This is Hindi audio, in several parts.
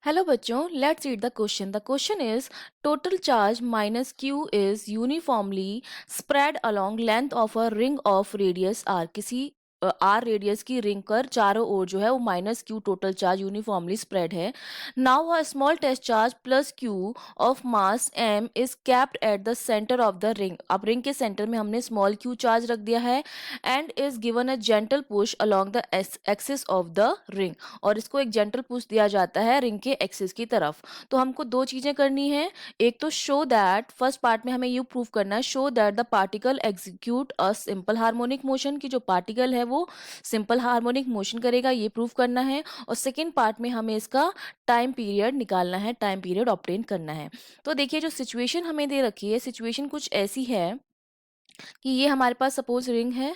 हेलो बच्चों, let's read the question. The question is total charge minus Q is uniformly spread along length of a ring of radius R. किसी आर रेडियस की रिंग कर चारों ओर जो है वो minus Q total charge uniformly spread है. Now a small test charge plus Q of mass M is kept at the centre of the ring. अब रिंग के सेंटर में हमने स्मॉल क्यू चार्ज रख दिया है and is given a gentle push along the axis of the ring. और इसको एक जेंटल पुश दिया जाता है रिंग के एक्सिस की तरफ. तो हमको दो चीजें करनी है. एक तो शो दैट, फर्स्ट पार्ट में हमें ये प्रूव करना है, show that the particle execute a simple harmonic motion, की जो पार्टिकल है वो सिंपल हार्मोनिक मोशन करेगा, ये प्रूव करना है. और सेकेंड पार्ट में हमें इसका टाइम पीरियड निकालना है, टाइम पीरियड ऑब्टेन करना है. तो देखिए जो सिचुएशन हमें दे रखी है, सिचुएशन कुछ ऐसी है कि ये हमारे पास सपोज रिंग है.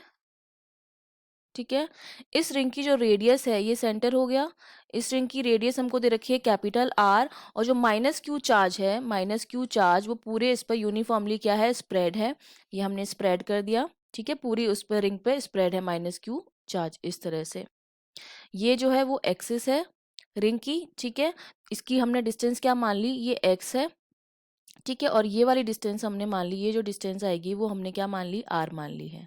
ठीक है, इस रिंग की जो रेडियस है ये सेंटर हो गया. इस रिंग की रेडियस हमको दे रखी है कैपिटल आर. और जो माइनस क्यू चार्ज है, माइनस क्यू चार्ज वो पूरे इस पर यूनिफॉर्मली क्या है, स्प्रेड है. ये हमने स्प्रेड कर दिया. ठीक है, पूरी उस पर रिंग पे स्प्रेड है माइनस क्यू चार्ज इस तरह से. ये जो है वो एक्सिस है रिंग की. ठीक है, इसकी हमने डिस्टेंस क्या मान ली, ये एक्स है. ठीक है, और ये वाली डिस्टेंस हमने मान ली, ये जो डिस्टेंस आएगी वो हमने क्या मान ली, आर मान ली है.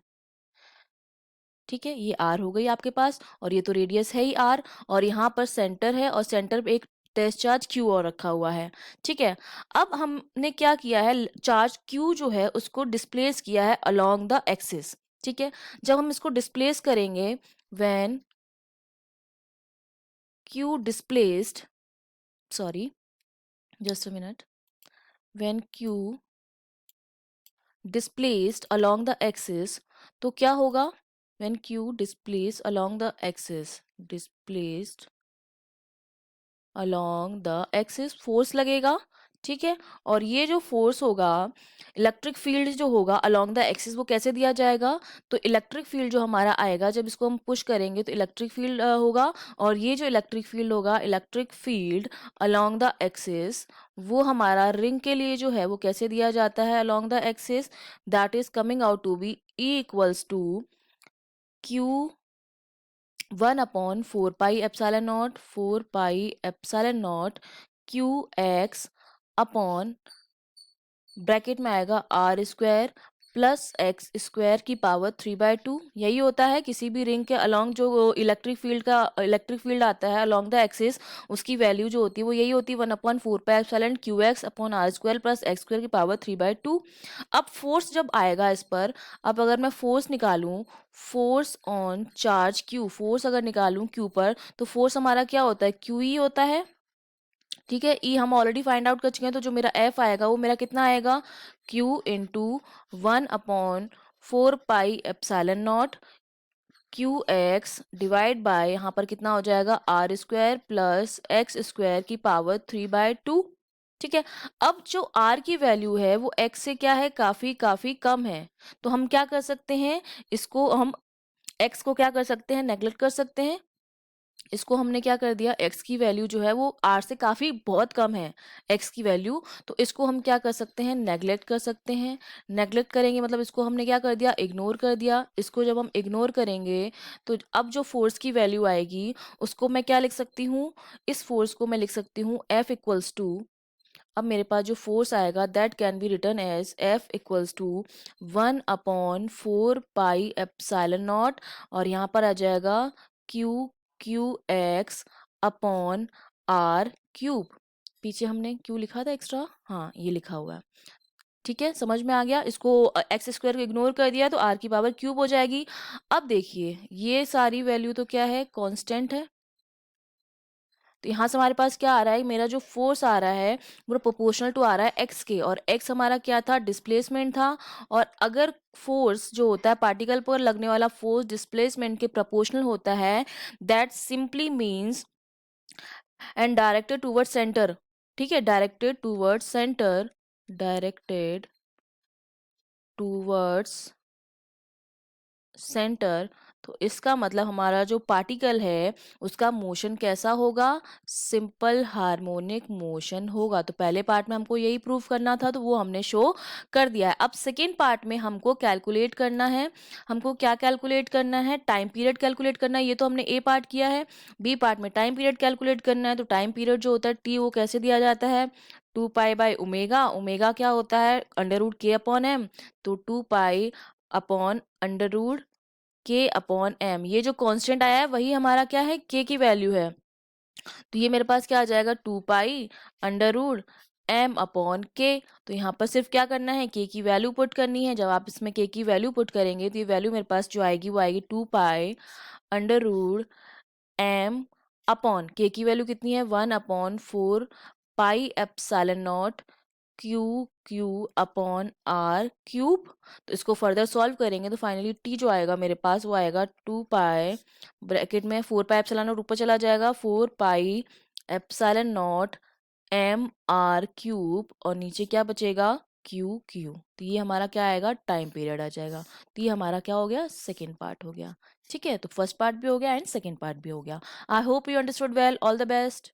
ठीक है, ये आर हो गई आपके पास. और ये तो रेडियस है ही आर. और यहाँ पर सेंटर है और सेंटर पे एक टेस्ट चार्ज क्यू और रखा हुआ है. ठीक है, अब हमने क्या किया है, चार्ज क्यू जो है उसको डिस्प्लेस किया है अलोंग द एक्सिस. ठीक है, जब हम इसको डिस्प्लेस करेंगे, when Q displaced, sorry just a minute, when Q displaced along the axis, तो क्या होगा, when Q displace along the axis, displaced along the axis, force लगेगा. ठीक है, और ये जो फोर्स होगा, इलेक्ट्रिक फील्ड जो होगा अलोंग द एक्सिस, वो कैसे दिया जाएगा, तो इलेक्ट्रिक फील्ड जो हमारा आएगा जब इसको हम पुश करेंगे तो इलेक्ट्रिक फील्ड होगा. और ये जो इलेक्ट्रिक फील्ड होगा, electric field along the axis, वो हमारा रिंग के लिए जो है वो कैसे दिया जाता है along the axis, that is coming out to be E equals to q 1/4 pi epsilon not, 4 pi epsilon not q x upon, bracket में आएगा R square plus x square की पावर 3/2. यही होता है किसी भी रिंग के अलोंग जो इलेक्ट्रिक फील्ड आता है अलोंग द एक्सिस, उसकी वैल्यू जो होती है वो यही होती है 1/4 pi epsilon q x upon R square plus x square की पावर 3/2. अब फोर्स जब आएगा इस पर, अब अगर मैं फोर्स निकालूं, force on charge Q, force अगर निकालूं क्यू पर, तो फोर्स हमारा क्या होता है, क्यू ई होता है. ठीक है, ई हम ऑलरेडी फाइंड आउट कर चुके हैं, तो जो मेरा एफ आएगा वो मेरा कितना आएगा, q into 1/4 pi epsilon not q x divide by, यहाँ पर कितना हो जाएगा, R square plus x square की पावर 3/2. ठीक है, अब जो आर की वैल्यू है वो एक्स से क्या है, काफी काफी कम है. तो हम क्या कर सकते हैं, इसको हम एक्स को क्या कर सकते हैं, नेग्लेक्ट कर सकते हैं. इसको हमने क्या कर दिया, x की वैल्यू जो है वो r से काफ़ी बहुत कम है, x की वैल्यू. तो इसको हम क्या कर सकते हैं, नेग्लेक्ट कर सकते हैं. नेग्लेक्ट करेंगे मतलब इसको हमने क्या कर दिया, इग्नोर कर दिया. इसको जब हम इग्नोर करेंगे तो अब जो फोर्स की वैल्यू आएगी उसको मैं क्या लिख सकती हूँ, इस फोर्स को मैं लिख सकती हूँ F इक्वल्स टू, अब मेरे पास जो फोर्स आएगा that can be written as F equals to 1/4 pi epsilon not. और यहाँ पर आ जाएगा q q x upon R cube. पीछे हमने क्यू लिखा था एक्स्ट्रा, हाँ ये लिखा हुआ है. ठीक है, समझ में आ गया. इसको एक्स स्क्वायर को इग्नोर कर दिया तो आर की पावर क्यूब हो जाएगी. अब देखिए ये सारी वैल्यू तो क्या है, कांस्टेंट है. तो यहाँ से हमारे पास क्या आ रहा है, मेरा जो फोर्स आ रहा है वो प्रोपोर्शनल टू आ रहा है एक्स के, और एक्स हमारा क्या था, डिस्प्लेसमेंट था. और अगर फोर्स जो होता है पार्टिकल पर लगने वाला फोर्स डिस्प्लेसमेंट के प्रोपोर्शनल होता है, that simply means and directed toward centre. ठीक है, directed towards centre, directed towards centre, तो इसका मतलब हमारा जो पार्टिकल है उसका मोशन कैसा होगा, सिंपल हार्मोनिक मोशन होगा। तो पहले पार्ट में हमको यही प्रूफ करना था, तो वो हमने शो कर दिया है। अब सेकेंड पार्ट में हमको कैलकुलेट करना है। हमको क्या कैलकुलेट करना है, टाइम पीरियड कैलकुलेट करना है। ये तो हमने ए पार्ट किया है। बी पार्ट में टाइम पीरियड कैलकुलेट करना है। तो टाइम पीरियड जो होता है टी, वो कैसे दिया जाता है, 2 पाई बाई ओमेगा। ओमेगा क्या होता है, अंडर रूट के अपॉन एम। तो 2 पाई अपॉन अंडर रूट के अपॉन एम। ये जो कांस्टेंट आया है वही हमारा क्या है, के की वैल्यू है। तो ये मेरे पास क्या आ जाएगा, 2 pi under root m upon k. तो यहाँ पर सिर्फ क्या करना है, के की वैल्यू पुट करनी है। जब आप इसमें के की वैल्यू पुट करेंगे तो ये वैल्यू मेरे पास जो आएगी वो आएगी 2 pi under root m upon k की वैल्यू कितनी है, 1/4 pi epsilon not q q upon R cube. तो इसको फर्दर सॉल्व करेंगे तो फाइनली टी जो आएगा मेरे पास वो आएगा 2 पाई, ब्रैकेट में 4 पाई एप्सिलॉन नॉट ऊपर चला जाएगा, 4 pi epsilon not m R cube, और नीचे क्या बचेगा, क्यू क्यू। तो ये हमारा क्या आएगा, टाइम पीरियड आ जाएगा। तो ये हमारा क्या हो गया, सेकेंड पार्ट हो गया। ठीक है, तो फर्स्ट पार्ट भी हो गया एंड सेकेंड पार्ट भी हो गया। I hope you understood well. All the best.